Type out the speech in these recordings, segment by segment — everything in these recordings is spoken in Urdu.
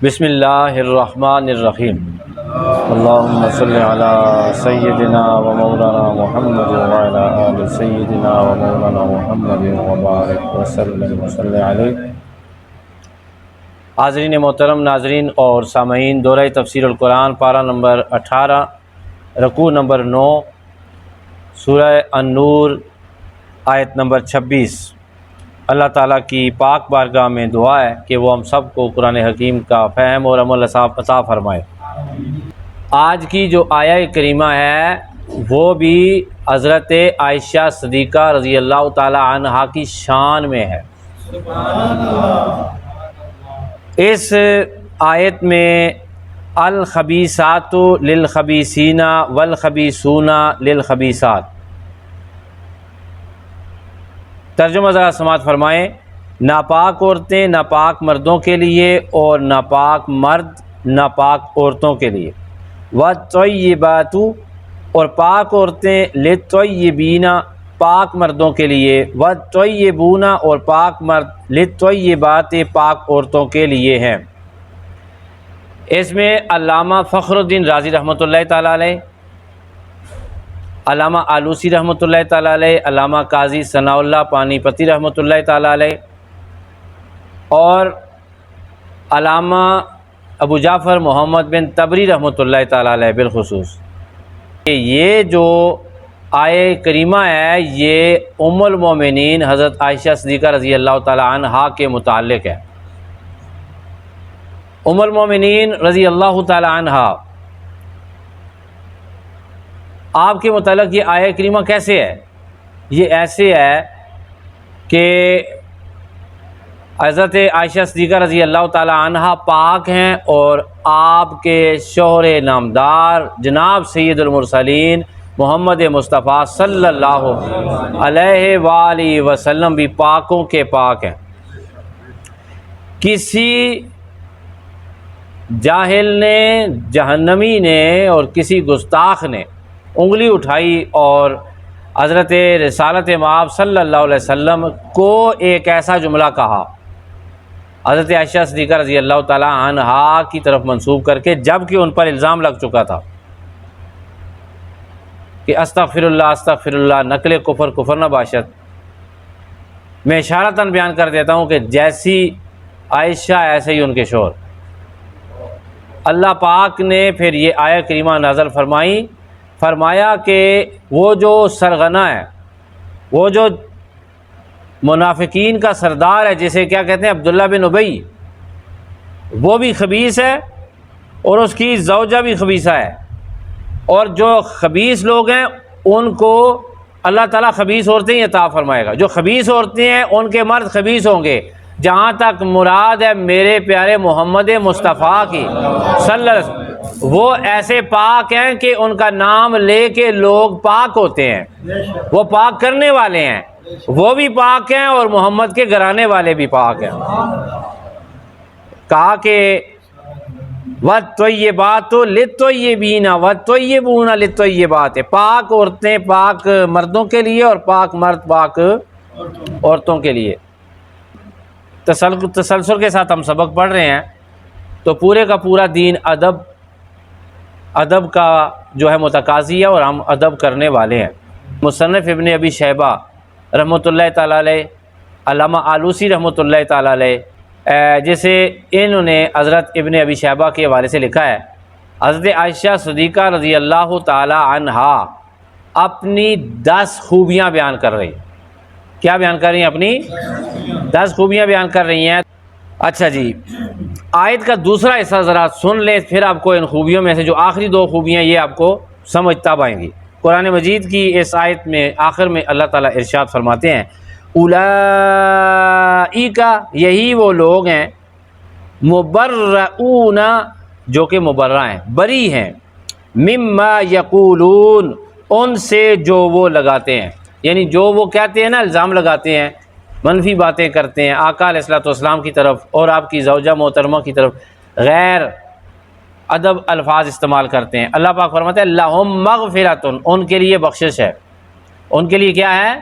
بسم اللہ الرحمن الرحیم اللہم صلی علی سیدنا و مولانا محمد وعلی آل سیدنا و مولانا محمد وبارک وسلم وصلی علیہ۔ حاضرین محترم، ناظرین اور سامعین، دورہ تفسیر القرآن پارہ نمبر 18 رکوع نمبر 9 سورہ النور آیت نمبر 26۔ اللہ تعالیٰ کی پاک بارگاہ میں دعا ہے کہ وہ ہم سب کو قرآن حکیم کا فہم اور عمل عطا فرمائے۔ آج کی جو آیہ کریمہ ہے وہ بھی حضرت عائشہ صدیقہ رضی اللہ تعالی عنہا کی شان میں ہے۔ اس آیت میں الخبیثات للخبیثین والخبیثون للخبیثات، ترجمہ ذرا سماعت فرمائیں۔ ناپاک عورتیں ناپاک مردوں کے لیے اور ناپاک مرد ناپاک عورتوں کے لیے۔ والطیبات، اور پاک عورتیں للطیبین پاک مردوں کے لیے۔ والطیبون، اور پاک مرد للطیبات پاک عورتوں کے لیے ہیں۔ اس میں علامہ فخر الدین رازی رحمۃ اللہ تعالیٰ علیہ، علامہ آلوسی رحمۃ اللہ تعالیٰ علیہ، علامہ قاضی ثناء اللہ پانی پتی رحمۃ اللہ تعالیٰ علیہ اور علامہ ابو جعفر محمد بن تبری رحمۃ اللہ تعالیٰ علیہ بالخصوص، یہ جو آیہ کریمہ ہے یہ ام المومنین حضرت عائشہ صدیقہ رضی اللہ تعالیٰ عنہا کے متعلق ہے۔ ام المومنین رضی اللہ تعالیٰ عنہا، آپ کے متعلق یہ آیہ کریمہ کیسے ہے؟ یہ ایسے ہے کہ حضرت عائشہ صدیقہ رضی اللہ تعالی عنہا پاک ہیں اور آپ کے شوہر نامدار جناب سید المرسلین محمد مصطفیٰ صلی اللہ علیہ وآلہ وسلم بھی پاکوں کے پاک ہیں۔ کسی جاہل نے، جہنمی نے اور کسی گستاخ نے انگلی اٹھائی اور حضرت رسالت مآب صلی اللہ علیہ وسلم کو ایک ایسا جملہ کہا حضرت عائشہ صدیقہ رضی اللہ تعالی عنہا کی طرف منسوب کر کے، جب کہ ان پر الزام لگ چکا تھا کہ استغفر اللہ نقل کفر کفر نہ باشد۔ میں اشارتاً بیان کر دیتا ہوں کہ جیسی عائشہ ایسے ہی ان کے شوہر۔ اللہ پاک نے پھر یہ آیہ کریمہ نازل فرمایا کہ وہ جو سرغنہ ہے، وہ جو منافقین کا سردار ہے، جسے کیا کہتے ہیں عبداللہ بن ابی، وہ بھی خبیث ہے اور اس کی زوجہ بھی خبیثہ ہے، اور جو خبیث لوگ ہیں ان کو اللہ تعالیٰ خبیث عورتیں عطا فرمائے گا۔ جو خبیث عورتیں ہیں ان کے مرد خبیث ہوں گے، جہاں تک مراد ہے میرے پیارے محمد مصطفیٰ کی صلی اللہ علیہ وسلم، وہ ایسے پاک ہیں کہ ان کا نام لے کے لوگ پاک ہوتے ہیں، وہ پاک کرنے والے ہیں، وہ بھی پاک ہیں اور محمد کے گھرانے والے بھی پاک ہیں۔ کہا کہ وَالطَّيِّبَاتُ لِلطَّيِّبِينَ وَالطَّيِّبُونَ لِلطَّيِّبَاتِ، پاک عورتیں پاک مردوں کے لیے اور پاک مرد پاک عورتوں کے لیے۔ تسلسل کے ساتھ ہم سبق پڑھ رہے ہیں تو پورے کا پورا دین ادب کا جو ہے متقاضی ہے اور ہم ادب کرنے والے ہیں۔ مصنف ابن ابی شیبہ رحمۃ اللہ تعالیٰ علیہ، علامہ آلوسی رحمۃ اللہ تعالیٰ علیہ، جیسے انہوں نے حضرت ابن ابی شیبہ کے حوالے سے لکھا ہے، حضرت عائشہ صدیقہ رضی اللہ تعالی عنہا اپنی 10 خوبیاں بیان کر رہی ہیں۔ کیا بیان کر رہی ہیں؟ اپنی 10 خوبیاں بیان کر رہی ہیں۔ اچھا جی، آیت کا دوسرا حصہ ذرا سن لیں، پھر آپ کو ان خوبیوں میں سے جو آخری 2 خوبیاں یہ آپ کو سمجھ تب آئیں گی۔ قرآن مجید کی اس آیت میں آخر میں اللہ تعالیٰ ارشاد فرماتے ہیں، اولئک، یہی وہ لوگ ہیں، مبرؤون، جو کہ مبرہ ہیں، بری ہیں، مما یقولون، ان سے جو وہ لگاتے ہیں، یعنی جو وہ کہتے ہیں نا، الزام لگاتے ہیں، منفی باتیں کرتے ہیں آقا علیہ الصلوۃ والسلام کی طرف اور آپ کی زوجہ محترمہ کی طرف، غیر ادب الفاظ استعمال کرتے ہیں۔ اللہ پاک فرماتے ہیں لہم مغفرۃ، ان کے لیے بخشش ہے۔ ان کے لیے کیا ہے؟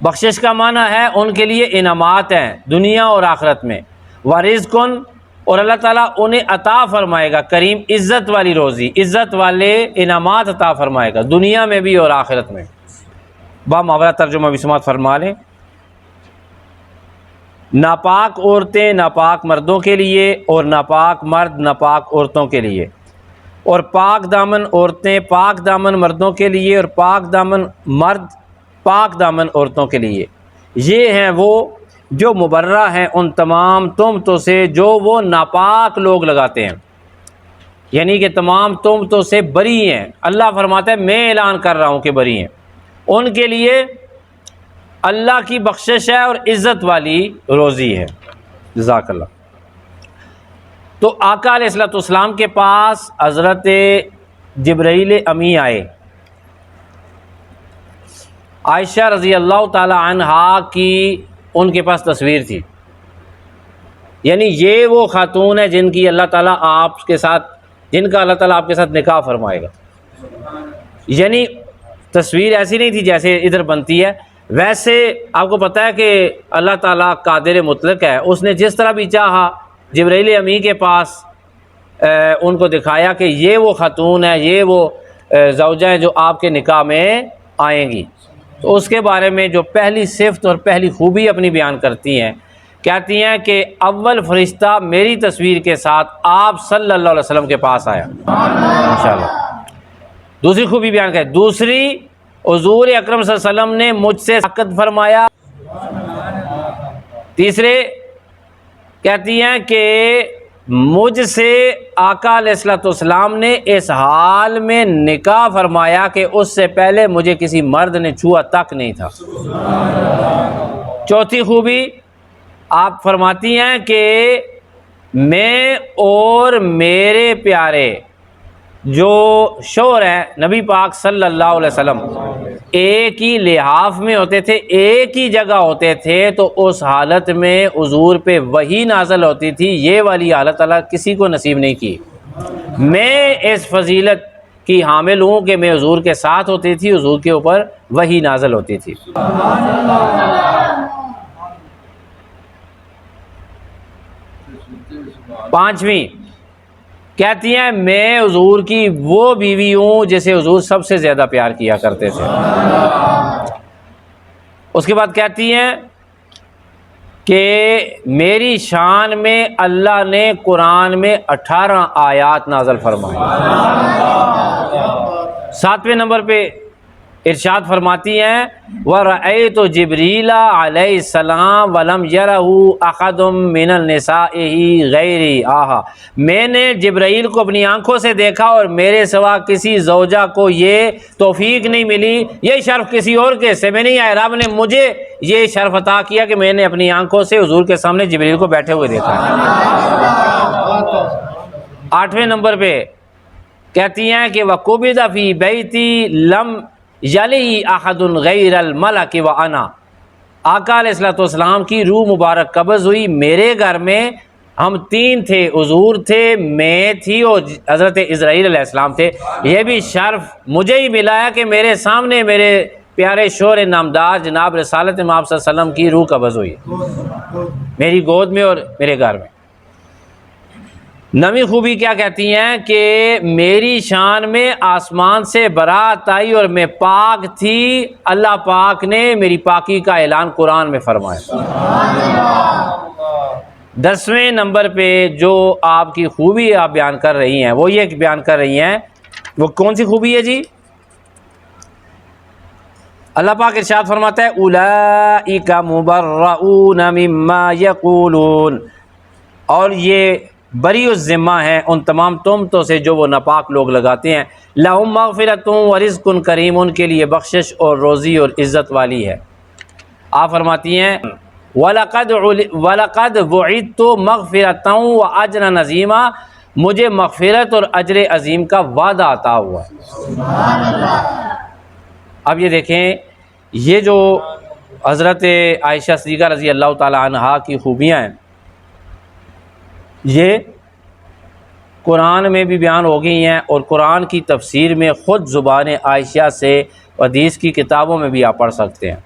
بخشش کا معنی ہے ان کے لیے انعامات ہیں دنیا اور آخرت میں۔ ورزق، اور اللہ تعالیٰ انہیں عطا فرمائے گا کریم عزت والی روزی، عزت والے انعامات عطا فرمائے گا دنیا میں بھی اور آخرت میں۔ باماورہ ترجمہ بھی سماعت فرما لیں۔ ناپاک عورتیں ناپاک مردوں کے لیے اور ناپاک مرد ناپاک عورتوں کے لیے، اور پاک دامن عورتیں پاک دامن مردوں کے لیے اور پاک دامن مرد پاک دامن عورتوں کے لیے۔ یہ ہیں وہ جو مبرہ ہیں ان تمام تہمتوں سے جو وہ ناپاک لوگ لگاتے ہیں، یعنی کہ تمام تہمتوں سے بری ہیں۔ اللہ فرماتا ہے میں اعلان کر رہا ہوں کہ بری ہیں، ان کے لیے اللہ کی بخشش ہے اور عزت والی روزی ہے۔ جزاک اللہ۔ تو آقا علیہ الصلوۃ والسلام کے پاس حضرت جبرائیل امی آئے۔ عائشہ رضی اللہ تعالی عنہا کی ان کے پاس تصویر تھی، یعنی یہ وہ خاتون ہے جن کی اللہ تعالیٰ آپ کے ساتھ، جن کا اللہ تعالیٰ آپ کے ساتھ نکاح فرمائے گا۔ یعنی تصویر ایسی نہیں تھی جیسے ادھر بنتی ہے، ویسے آپ کو پتہ ہے کہ اللہ تعالیٰ قادر مطلق ہے، اس نے جس طرح بھی چاہا جبرائیل امی کے پاس ان کو دکھایا کہ یہ وہ خاتون ہے، یہ وہ زوجہ ہیں جو آپ کے نکاح میں آئیں گی۔ تو اس کے بارے میں جو پہلی صفت اور پہلی خوبی اپنی بیان کرتی ہیں، کہتی ہیں کہ اول فرشتہ میری تصویر کے ساتھ آپ صلی اللہ علیہ وسلم کے پاس آیا انشاءاللہ۔ دوسری خوبی بیان کریں، دوسری حضور اکرم صلی اللہ علیہ وسلم نے مجھ سے عقد فرمایا۔ تیسرے کہتی ہیں کہ مجھ سے آقا علیہ الصلوۃ والسلام نے اس حال میں نکاح فرمایا کہ اس سے پہلے مجھے کسی مرد نے چھوا تک نہیں تھا۔ چوتھی خوبی آپ فرماتی ہیں کہ میں اور میرے پیارے جو شوہر ہیں نبی پاک صلی اللہ علیہ وسلم ایک ہی لحاف میں ہوتے تھے، ایک ہی جگہ ہوتے تھے، تو اس حالت میں حضور پہ وحی نازل ہوتی تھی۔ یہ والی حالت اللہ کسی کو نصیب نہیں کی۔ میں اس فضیلت کی حامل ہوں کہ میں حضور کے ساتھ ہوتی تھی، حضور کے اوپر وحی نازل ہوتی تھی۔ پانچویں کہتی ہیں میں حضور کی وہ بیوی ہوں جسے حضور سب سے زیادہ پیار کیا کرتے تھے۔ اس کے بعد کہتی ہیں کہ میری شان میں اللہ نے قرآن میں 18 آیات نازل فرمائے۔ 7ویں نمبر پہ ارشاد فرماتی ہیں وَرَأَيْتُ جِبْرِيلَ علیہ السلام وَلَمْ يَرَهُ أَحَدٌ مِّنَ النِّسَائِهِ غَيْرِي آہا، میں نے جبرائیل کو اپنی آنکھوں سے دیکھا اور میرے سوا کسی زوجہ کو یہ توفیق نہیں ملی، یہ شرف کسی اور کے حصے میں نہیں آیا۔ رب نے مجھے یہ شرف عطا کیا کہ میں نے اپنی آنکھوں سے حضور کے سامنے جبرائیل کو بیٹھے ہوئے دیکھا۔ 8ویں نمبر پہ کہتی ہیں کہ وَقُبِضَ فِي بَيْتِي لَمْ یلی احد غیر الملک وانا، آقا علیہ الصلوۃ والسلام کی روح مبارک قبض ہوئی میرے گھر میں، ہم 3 تھے، حضور تھے، میں تھی اور حضرت اسرائیل علیہ السلام تھے۔ یہ بھی شرف مجھے ہی ملا ہے کہ میرے سامنے میرے پیارے شوہر نامدار جناب رسالت امام صلی اللہ علیہ وسلم کی روح قبض ہوئی میری گود میں اور میرے گھر میں۔ 9ویں خوبی کیا کہتی ہیں کہ میری شان میں آسمان سے برات آئی اور میں پاک تھی، اللہ پاک نے میری پاکی کا اعلان قرآن میں فرمایا۔ 10ویں نمبر پہ جو آپ کی خوبی آپ بیان کر رہی ہیں وہ یہ بیان کر رہی ہیں، وہ کون سی خوبی ہے جی؟ اللہ پاک ارشاد فرماتا ہے اولئک مبرؤون مما یقولون، اور یہ بری الذمہ ہیں ان تمام تہمتوں سے جو وہ ناپاک لوگ لگاتے ہیں۔ لہم مغفرۃ ورزق کریم، ان کے لیے بخشش اور روزی اور عزت والی ہے۔ آپ فرماتی ہیں وَلَقَدْ وُعِدتُّ مَغْفِرَةً وَأَجْرًا عَظِيمًا، مجھے مغفرت اور اجر عظیم کا وعدہ عطا ہوا ہے۔ اب یہ دیکھیں، یہ جو حضرت عائشہ صدیقہ رضی اللہ تعالی عنہا کی خوبیاں ہیں، یہ قرآن میں بھی بیان ہو گئی ہیں اور قرآن کی تفسیر میں خود زبان عائشہ سے حدیث کی کتابوں میں بھی آپ پڑھ سکتے ہیں۔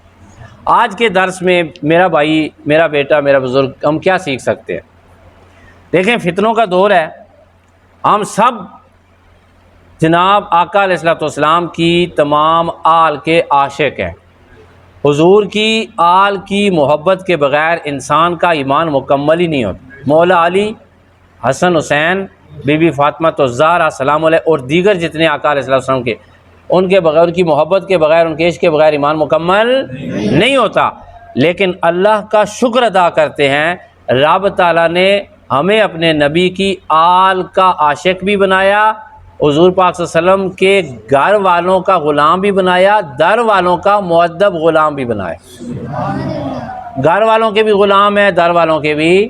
آج کے درس میں میرا بھائی، میرا بیٹا، میرا بزرگ، ہم کیا سیکھ سکتے ہیں؟ دیکھیں فتنوں کا دور ہے، ہم سب جناب آقا علیہ الصلوۃ والسلام کی تمام آل کے عاشق ہیں۔ حضور کی آل کی محبت کے بغیر انسان کا ایمان مکمل ہی نہیں ہوتا۔ مولا علی، حسن حسین، بی بی فاطمہ الزہرا سلام علیہ اور دیگر جتنے آقا علیہ الصلوۃ والسلام کے، ان کے بغیر، ان کی محبت کے بغیر، ان کے عشق کے بغیر ایمان مکمل نہیں ہوتا۔ لیکن اللہ کا شکر ادا کرتے ہیں، رب تعالیٰ نے ہمیں اپنے نبی کی آل کا عاشق بھی بنایا، حضور پاک صلی اللہ علیہ وسلم کے گھر والوں کا غلام بھی بنایا، در والوں کا مؤدب غلام بھی بنایا۔ گھر والوں کے بھی غلام ہیں، در والوں کے بھی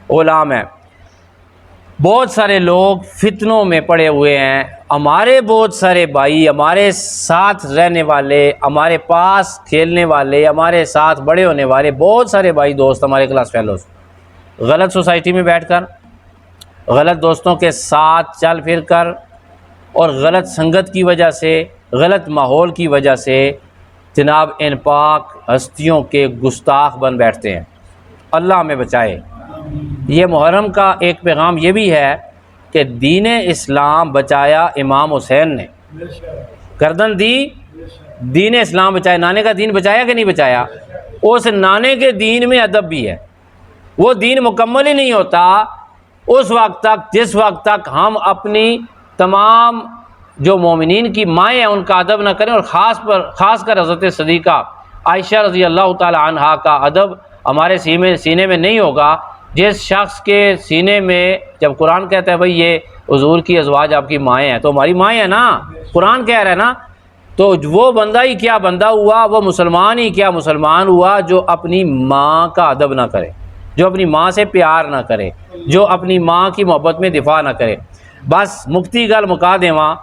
غلام ہیں۔ بہت سارے لوگ فتنوں میں پڑے ہوئے ہیں، ہمارے بہت سارے بھائی، ہمارے ساتھ رہنے والے، ہمارے پاس کھیلنے والے، ہمارے ساتھ بڑے ہونے والے بہت سارے بھائی دوست، ہمارے کلاس فیلوز، غلط سوسائٹی میں بیٹھ کر، غلط دوستوں کے ساتھ چل پھر کر اور غلط سنگت کی وجہ سے، غلط ماحول کی وجہ سے جناب ان پاک ہستیوں کے گستاخ بن بیٹھتے ہیں۔ اللہ ہمیں بچائے۔ یہ محرم کا ایک پیغام یہ بھی ہے کہ دین اسلام بچایا امام حسین نے، گردن دی، دین اسلام بچایا۔ نانے کا دین بچایا کہ نہیں بچایا؟ اس نانے کے دین میں ادب بھی ہے۔ وہ دین مکمل ہی نہیں ہوتا اس وقت تک جس وقت تک ہم اپنی تمام جو مومنین کی مائیں ہیں ان کا ادب نہ کریں، اور خاص کر حضرت صدیقہ عائشہ رضی اللہ تعالی عنہا کا ادب ہمارے سینے میں نہیں ہوگا۔ جس شخص کے سینے میں، جب قرآن کہتا ہے بھئی یہ حضور کی ازواج آپ کی مائیں ہیں، تو ہماری مائیں ہیں نا، قرآن کہہ رہا ہے نا، تو وہ بندہ ہی کیا بندہ ہوا، وہ مسلمان ہی کیا مسلمان ہوا جو اپنی ماں کا ادب نہ کرے، جو اپنی ماں سے پیار نہ کرے، جو اپنی ماں کی محبت میں دفاع نہ کرے۔ بس مکتی گل مکا دے، وہاں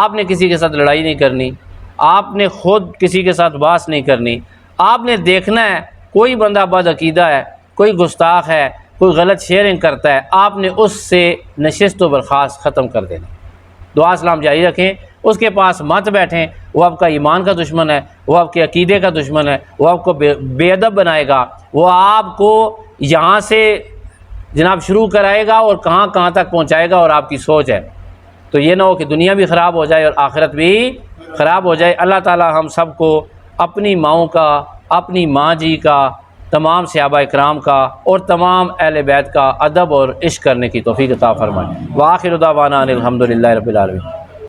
آپ نے کسی کے ساتھ لڑائی نہیں کرنی، آپ نے خود کسی کے ساتھ بحث نہیں کرنی، آپ نے دیکھنا ہے کوئی بندہ بد عقیدہ ہے، کوئی گستاخ ہے، کوئی غلط شیئرنگ کرتا ہے، آپ نے اس سے نشست و برخاست ختم کر دینا، دعا سلام جاری رکھیں، اس کے پاس مت بیٹھیں، وہ آپ کا ایمان کا دشمن ہے، وہ آپ کے عقیدے کا دشمن ہے، وہ آپ کو بے ادب بنائے گا، وہ آپ کو یہاں سے جناب شروع کرائے گا اور کہاں کہاں تک پہنچائے گا، اور آپ کی سوچ ہے تو یہ نہ ہو کہ دنیا بھی خراب ہو جائے اور آخرت بھی خراب ہو جائے۔ اللہ تعالی ہم سب کو اپنی ماؤں کا، اپنی ماں جی کا، تمام صحابہ اکرام کا اور تمام اہل بیت کا ادب اور عشق کرنے کی توفیق عطا فرمائے۔ وآخر دعوانا ان الحمد للہ رب العالمین۔